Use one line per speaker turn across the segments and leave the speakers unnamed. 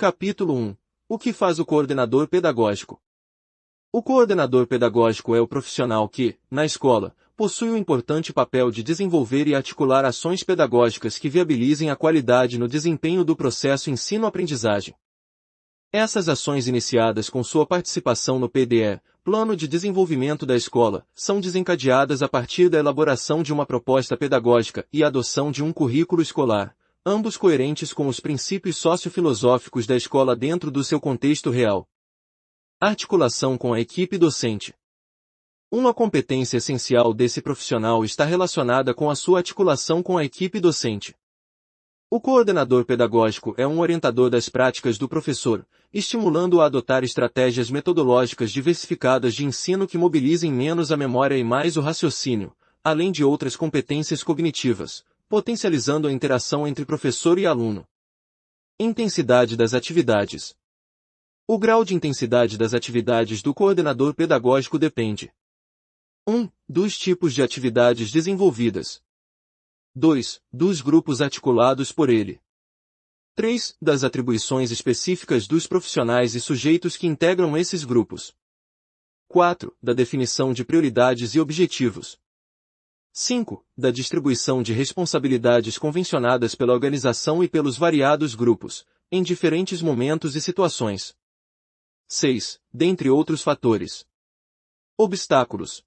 Capítulo 1. O que faz o coordenador pedagógico? O coordenador pedagógico é o profissional que, na escola, possui o importante papel de desenvolver e articular ações pedagógicas que viabilizem a qualidade no desempenho do processo ensino-aprendizagem. Essas ações iniciadas com sua participação no PDE, Plano de Desenvolvimento da Escola, são desencadeadas a partir da elaboração de uma proposta pedagógica e adoção de um currículo escolar, ambos coerentes com os princípios sociofilosóficos da escola dentro do seu contexto real. Articulação com a equipe docente. Uma competência essencial desse profissional está relacionada com a sua articulação com a equipe docente. O coordenador pedagógico é um orientador das práticas do professor, estimulando-o a adotar estratégias metodológicas diversificadas de ensino que mobilizem menos a memória e mais o raciocínio, além de outras competências cognitivas, potencializando a interação entre professor e aluno. Intensidade das atividades. O grau de intensidade das atividades do coordenador pedagógico depende 1. Dos tipos de atividades desenvolvidas. 2. Dos grupos articulados por ele. 3. Das atribuições específicas dos profissionais e sujeitos que integram esses grupos. 4. Da definição de prioridades e objetivos. 5. Da distribuição de responsabilidades convencionadas pela organização e pelos variados grupos, em diferentes momentos e situações. 6. Dentre outros fatores. Obstáculos.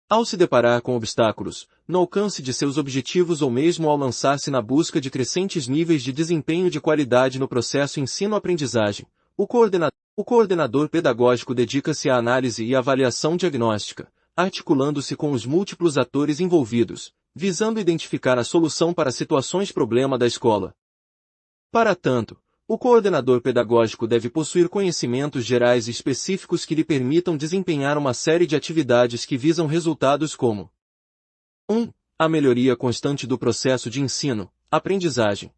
Ao se deparar com obstáculos, no alcance de seus objetivos ou mesmo ao lançar-se na busca de crescentes níveis de desempenho de qualidade no processo ensino-aprendizagem, o coordenador pedagógico dedica-se à análise e avaliação diagnóstica, articulando-se com os múltiplos atores envolvidos, visando identificar a solução para situações-problema da escola. Para tanto, o coordenador pedagógico deve possuir conhecimentos gerais e específicos que lhe permitam desempenhar uma série de atividades que visam resultados como 1. A melhoria constante do processo de ensino, aprendizagem.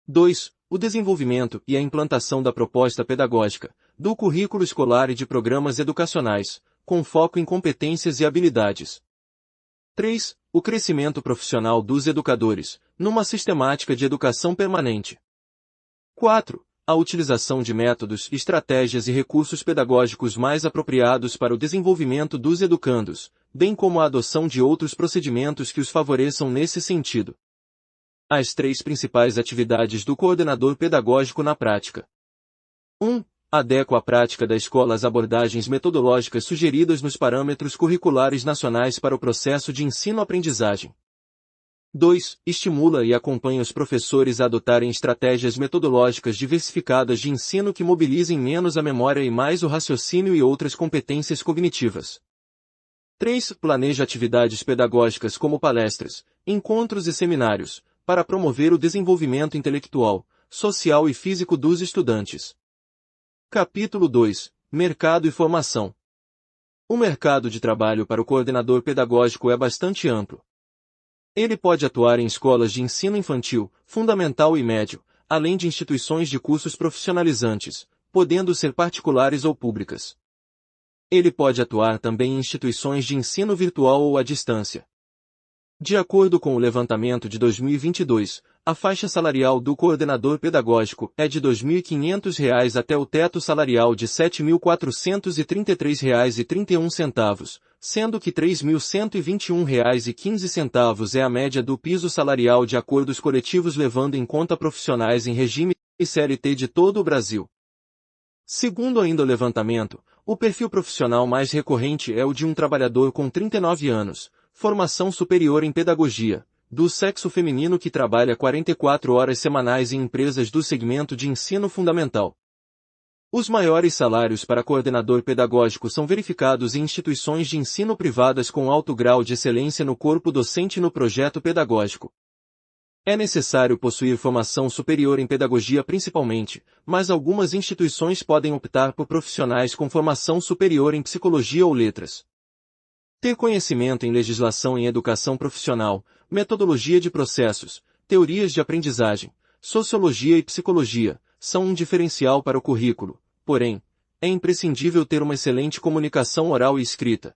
2. O desenvolvimento e a implantação da proposta pedagógica, do currículo escolar e de programas educacionais, com foco em competências e habilidades. 3. O crescimento profissional dos educadores, numa sistemática de educação permanente. 4. A utilização de métodos, estratégias e recursos pedagógicos mais apropriados para o desenvolvimento dos educandos, bem como a adoção de outros procedimentos que os favoreçam nesse sentido. As 3 principais atividades do coordenador pedagógico na prática. 1. Adequa a prática da escola às abordagens metodológicas sugeridas nos parâmetros curriculares nacionais para o processo de ensino-aprendizagem. 2. Estimula e acompanha os professores a adotarem estratégias metodológicas diversificadas de ensino que mobilizem menos a memória e mais o raciocínio e outras competências cognitivas. 3. Planeja atividades pedagógicas como palestras, encontros e seminários, para promover o desenvolvimento intelectual, social e físico dos estudantes. Capítulo 2. Mercado e formação. O mercado de trabalho para o coordenador pedagógico é bastante amplo. Ele pode atuar em escolas de ensino infantil, fundamental e médio, além de instituições de cursos profissionalizantes, podendo ser particulares ou públicas. Ele pode atuar também em instituições de ensino virtual ou à distância. De acordo com o levantamento de 2022, a faixa salarial do coordenador pedagógico é de R$ 2.500 até o teto salarial de R$ 7.433,31, sendo que R$ 3.121,15 é a média do piso salarial de acordos coletivos levando em conta profissionais em regime CLT de todo o Brasil. Segundo ainda o levantamento, o perfil profissional mais recorrente é o de um trabalhador com 39 anos, formação superior em pedagogia, do sexo feminino que trabalha 44 horas semanais em empresas do segmento de ensino fundamental. Os maiores salários para coordenador pedagógico são verificados em instituições de ensino privadas com alto grau de excelência no corpo docente e no projeto pedagógico. É necessário possuir formação superior em pedagogia principalmente, mas algumas instituições podem optar por profissionais com formação superior em psicologia ou letras. Ter conhecimento em legislação em educação profissional, metodologia de processos, teorias de aprendizagem, sociologia e psicologia, são um diferencial para o currículo, porém, é imprescindível ter uma excelente comunicação oral e escrita.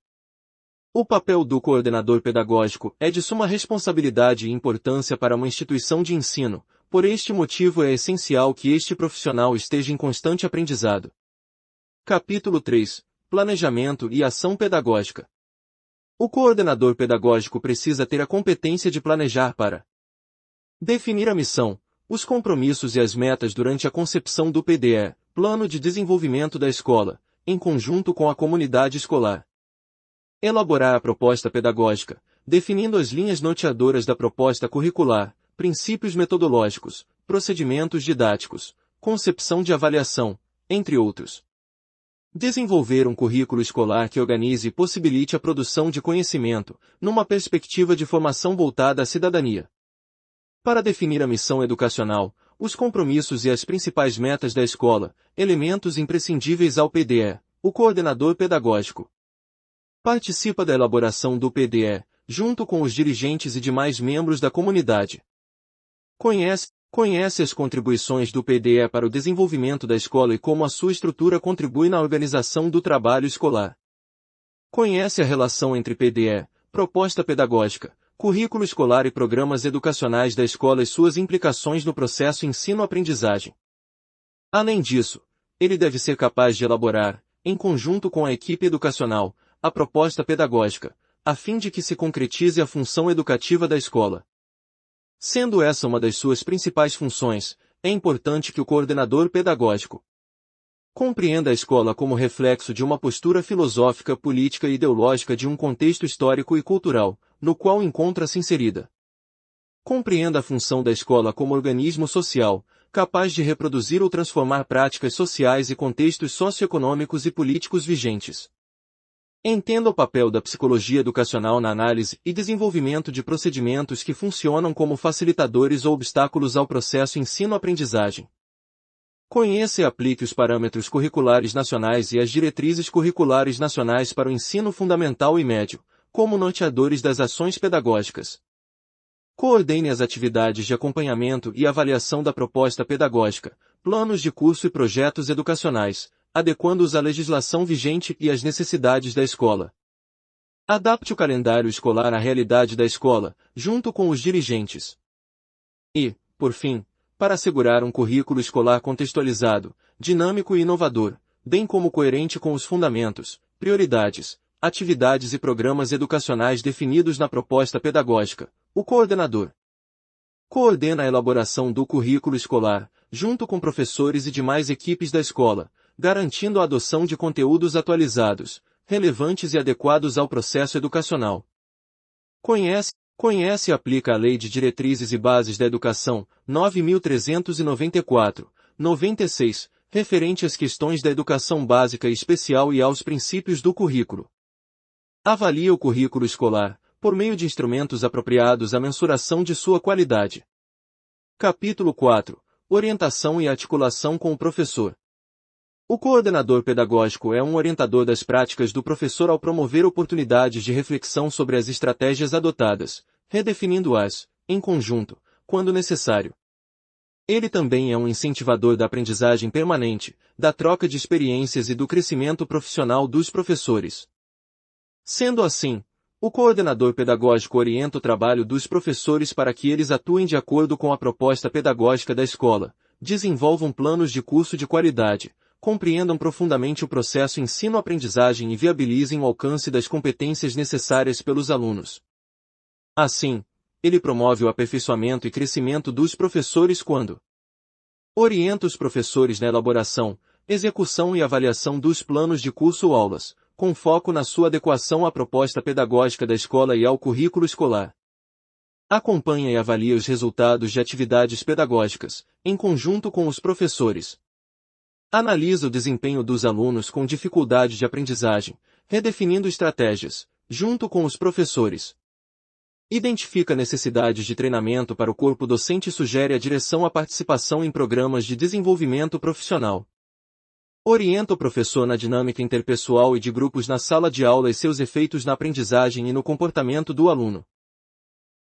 O papel do coordenador pedagógico é de suma responsabilidade e importância para uma instituição de ensino, Por este motivo é essencial que este profissional esteja em constante aprendizado. Capítulo 3. Planejamento e ação pedagógica. O coordenador pedagógico precisa ter a competência de planejar para definir a missão, os compromissos e as metas durante a concepção do PDE, Plano de Desenvolvimento da Escola, em conjunto com a comunidade escolar. Elaborar a proposta pedagógica, definindo as linhas norteadoras da proposta curricular, princípios metodológicos, procedimentos didáticos, concepção de avaliação, entre outros. Desenvolver um currículo escolar que organize e possibilite a produção de conhecimento, numa perspectiva de formação voltada à cidadania. Para definir a missão educacional, os compromissos e as principais metas da escola, elementos imprescindíveis ao PDE, o coordenador pedagógico participa da elaboração do PDE, junto com os dirigentes e demais membros da comunidade. Conhece as contribuições do PDE para o desenvolvimento da escola e como a sua estrutura contribui na organização do trabalho escolar. Conhece a relação entre PDE, proposta pedagógica, currículo escolar e programas educacionais da escola e suas implicações no processo ensino-aprendizagem. Além disso, ele deve ser capaz de elaborar, em conjunto com a equipe educacional, a proposta pedagógica, a fim de que se concretize a função educativa da escola. Sendo essa uma das suas principais funções, é importante que o coordenador pedagógico compreenda a escola como reflexo de uma postura filosófica, política e ideológica de um contexto histórico e cultural, no qual encontra-se inserida. Compreenda a função da escola como organismo social, capaz de reproduzir ou transformar práticas sociais e contextos socioeconômicos e políticos vigentes. Entenda o papel da psicologia educacional na análise e desenvolvimento de procedimentos que funcionam como facilitadores ou obstáculos ao processo ensino-aprendizagem. Conheça e aplique os parâmetros curriculares nacionais e as diretrizes curriculares nacionais para o ensino fundamental e médio, como norteadores das ações pedagógicas. Coordene as atividades de acompanhamento e avaliação da proposta pedagógica, planos de curso e projetos educacionais, adequando-os à legislação vigente e às necessidades da escola. Adapte o calendário escolar à realidade da escola, junto com os dirigentes. E, por fim, para assegurar um currículo escolar contextualizado, dinâmico e inovador, bem como coerente com os fundamentos, prioridades, atividades e programas educacionais definidos na proposta pedagógica, o coordenador coordena a elaboração do currículo escolar, junto com professores e demais equipes da escola, garantindo a adoção de conteúdos atualizados, relevantes e adequados ao processo educacional. Conhece e aplica a Lei de Diretrizes e Bases da Educação, 9.394, 96, referente às questões da educação básica e especial e aos princípios do currículo. Avalia o currículo escolar, por meio de instrumentos apropriados à mensuração de sua qualidade. Capítulo 4. Orientação e articulação com o professor. O coordenador pedagógico é um orientador das práticas do professor ao promover oportunidades de reflexão sobre as estratégias adotadas, redefinindo-as, em conjunto, quando necessário. Ele também é um incentivador da aprendizagem permanente, da troca de experiências e do crescimento profissional dos professores. Sendo assim, o coordenador pedagógico orienta o trabalho dos professores para que eles atuem de acordo com a proposta pedagógica da escola, desenvolvam planos de curso de qualidade, compreendam profundamente o processo ensino-aprendizagem e viabilizem o alcance das competências necessárias pelos alunos. Assim, ele promove o aperfeiçoamento e crescimento dos professores quando orienta os professores na elaboração, execução e avaliação dos planos de curso ou aulas, com foco na sua adequação à proposta pedagógica da escola e ao currículo escolar. Acompanha e avalia os resultados de atividades pedagógicas, em conjunto com os professores. Analisa o desempenho dos alunos com dificuldade de aprendizagem, redefinindo estratégias, junto com os professores. Identifica necessidades de treinamento para o corpo docente e sugere à direção a participação em programas de desenvolvimento profissional. Orienta o professor na dinâmica interpessoal e de grupos na sala de aula e seus efeitos na aprendizagem e no comportamento do aluno.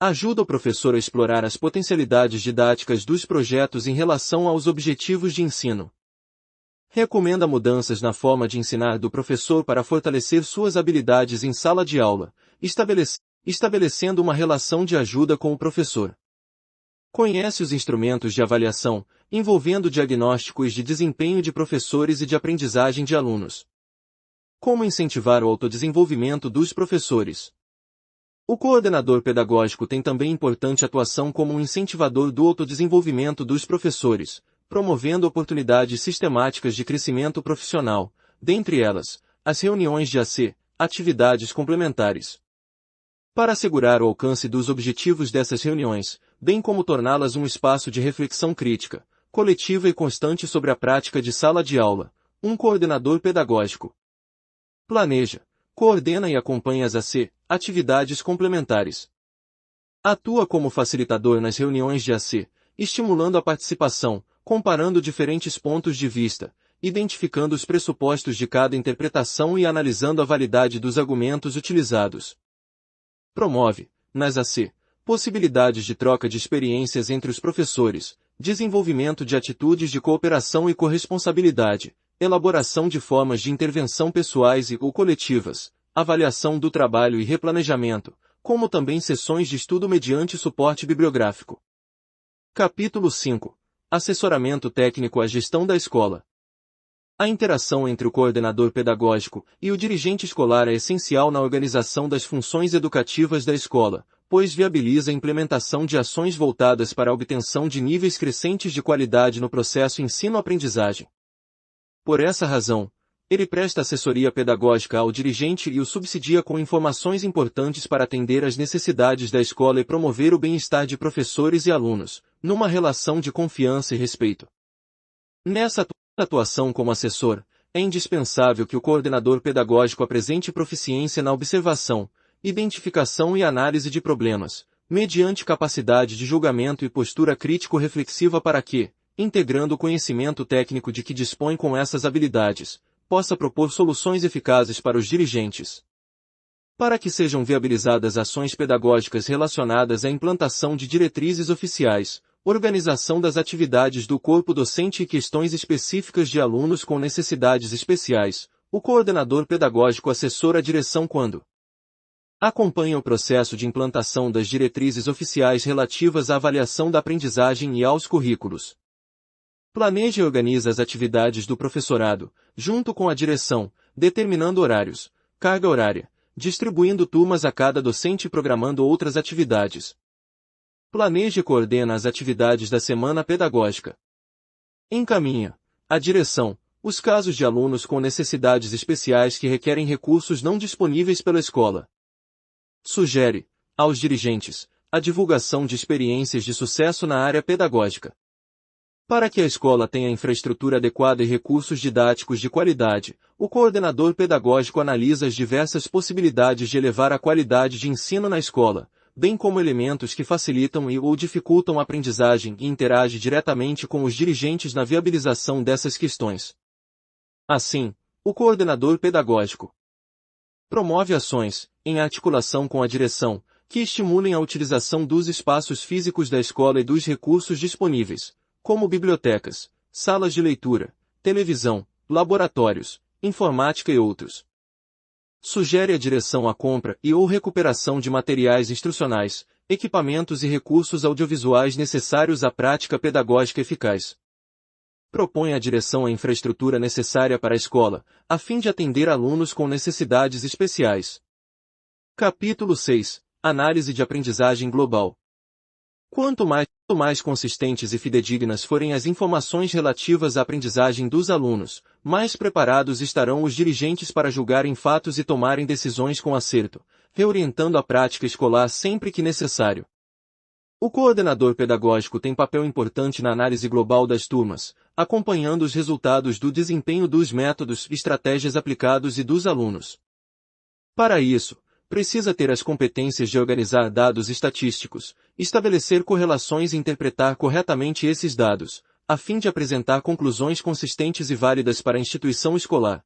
Ajuda o professor a explorar as potencialidades didáticas dos projetos em relação aos objetivos de ensino. Recomenda mudanças na forma de ensinar do professor para fortalecer suas habilidades em sala de aula, estabelecendo uma relação de ajuda com o professor. Conhece os instrumentos de avaliação, envolvendo diagnósticos de desempenho de professores e de aprendizagem de alunos. Como incentivar o autodesenvolvimento dos professores? O coordenador pedagógico tem também importante atuação como um incentivador do autodesenvolvimento dos professores, promovendo oportunidades sistemáticas de crescimento profissional, dentre elas, as reuniões de AC, atividades complementares. Para assegurar o alcance dos objetivos dessas reuniões, bem como torná-las um espaço de reflexão crítica, coletiva e constante sobre a prática de sala de aula, um coordenador pedagógico planeja, coordena e acompanha as AC, atividades complementares. Atua como facilitador nas reuniões de AC, estimulando a participação, comparando diferentes pontos de vista, identificando os pressupostos de cada interpretação e analisando a validade dos argumentos utilizados. Promove, nas AC, possibilidades de troca de experiências entre os professores, desenvolvimento de atitudes de cooperação e corresponsabilidade, elaboração de formas de intervenção pessoais e ou coletivas, avaliação do trabalho e replanejamento, como também sessões de estudo mediante suporte bibliográfico. Capítulo 5. Assessoramento técnico à gestão da escola. A interação entre o coordenador pedagógico e o dirigente escolar é essencial na organização das funções educativas da escola, pois viabiliza a implementação de ações voltadas para a obtenção de níveis crescentes de qualidade no processo ensino-aprendizagem. Por essa razão, ele presta assessoria pedagógica ao dirigente e o subsidia com informações importantes para atender às necessidades da escola e promover o bem-estar de professores e alunos, numa relação de confiança e respeito. Nessa atuação como assessor, é indispensável que o coordenador pedagógico apresente proficiência na observação, identificação e análise de problemas, mediante capacidade de julgamento e postura crítico-reflexiva para que, integrando o conhecimento técnico de que dispõe com essas habilidades, possa propor soluções eficazes para os dirigentes. Para que sejam viabilizadas ações pedagógicas relacionadas à implantação de diretrizes oficiais, organização das atividades do corpo docente e questões específicas de alunos com necessidades especiais, o coordenador pedagógico assessora a direção quando acompanha o processo de implantação das diretrizes oficiais relativas à avaliação da aprendizagem e aos currículos. Planeja e organiza as atividades do professorado, junto com a direção, determinando horários, carga horária, distribuindo turmas a cada docente e programando outras atividades. Planeja e coordena as atividades da semana pedagógica. Encaminha, à direção, os casos de alunos com necessidades especiais que requerem recursos não disponíveis pela escola. Sugere, aos dirigentes, a divulgação de experiências de sucesso na área pedagógica. Para que a escola tenha infraestrutura adequada e recursos didáticos de qualidade, o coordenador pedagógico analisa as diversas possibilidades de elevar a qualidade de ensino na escola, bem como elementos que facilitam e ou dificultam a aprendizagem e interage diretamente com os dirigentes na viabilização dessas questões. Assim, o coordenador pedagógico promove ações, em articulação com a direção, que estimulem a utilização dos espaços físicos da escola e dos recursos disponíveis, como bibliotecas, salas de leitura, televisão, laboratórios, informática e outros. Sugere à direção a compra e ou recuperação de materiais instrucionais, equipamentos e recursos audiovisuais necessários à prática pedagógica eficaz. Propõe à direção a infraestrutura necessária para a escola, a fim de atender alunos com necessidades especiais. Capítulo 6. Análise de aprendizagem global. Quanto mais consistentes e fidedignas forem as informações relativas à aprendizagem dos alunos, mais preparados estarão os dirigentes para julgarem fatos e tomarem decisões com acerto, reorientando a prática escolar sempre que necessário. O coordenador pedagógico tem papel importante na análise global das turmas, acompanhando os resultados do desempenho dos métodos e estratégias aplicados e dos alunos. Para isso, precisa ter as competências de organizar dados estatísticos, estabelecer correlações e interpretar corretamente esses dados, a fim de apresentar conclusões consistentes e válidas para a instituição escolar.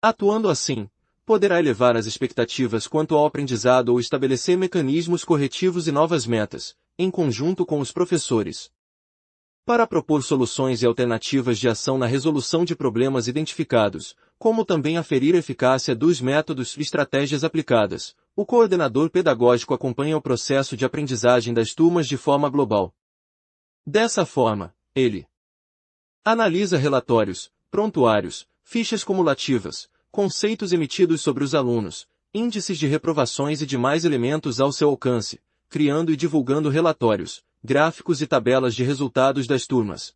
Atuando assim, poderá elevar as expectativas quanto ao aprendizado ou estabelecer mecanismos corretivos e novas metas, em conjunto com os professores. Para propor soluções e alternativas de ação na resolução de problemas identificados, como também aferir a eficácia dos métodos e estratégias aplicadas, o coordenador pedagógico acompanha o processo de aprendizagem das turmas de forma global. Dessa forma, ele analisa relatórios, prontuários, fichas cumulativas, conceitos emitidos sobre os alunos, índices de reprovações e demais elementos ao seu alcance, criando e divulgando relatórios, gráficos e tabelas de resultados das turmas.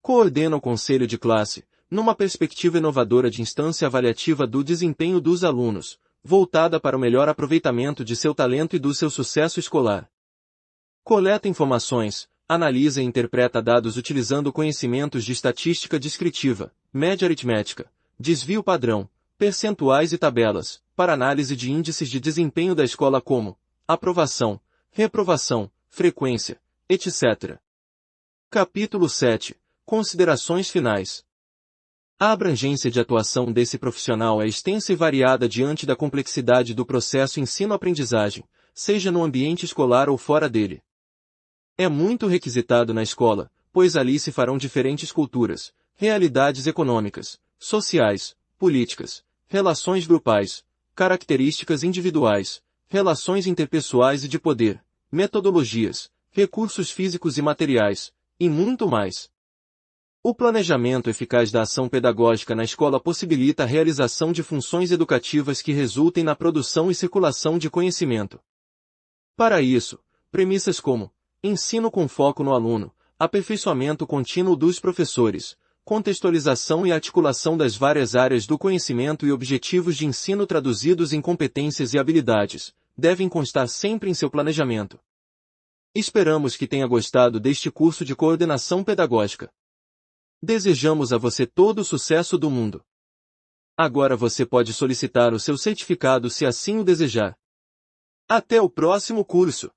Coordena o conselho de classe, numa perspectiva inovadora de instância avaliativa do desempenho dos alunos, voltada para o melhor aproveitamento de seu talento e do seu sucesso escolar. Coleta informações, analisa e interpreta dados utilizando conhecimentos de estatística descritiva, média aritmética, desvio padrão, percentuais e tabelas, para análise de índices de desempenho da escola como aprovação, reprovação, frequência, etc. Capítulo 7. Considerações finais. A abrangência de atuação desse profissional é extensa e variada diante da complexidade do processo ensino-aprendizagem, seja no ambiente escolar ou fora dele. É muito requisitado na escola, pois ali se farão diferentes culturas, realidades econômicas, sociais, políticas, relações grupais, características individuais, relações interpessoais e de poder, metodologias, recursos físicos e materiais, e muito mais. O planejamento eficaz da ação pedagógica na escola possibilita a realização de funções educativas que resultem na produção e circulação de conhecimento. Para isso, premissas como ensino com foco no aluno, aperfeiçoamento contínuo dos professores, contextualização e articulação das várias áreas do conhecimento e objetivos de ensino traduzidos em competências e habilidades, devem constar sempre em seu planejamento. Esperamos que tenha gostado deste curso de coordenação pedagógica. Desejamos a você todo o sucesso do mundo. Agora você pode solicitar o seu certificado se assim o desejar. Até o próximo curso!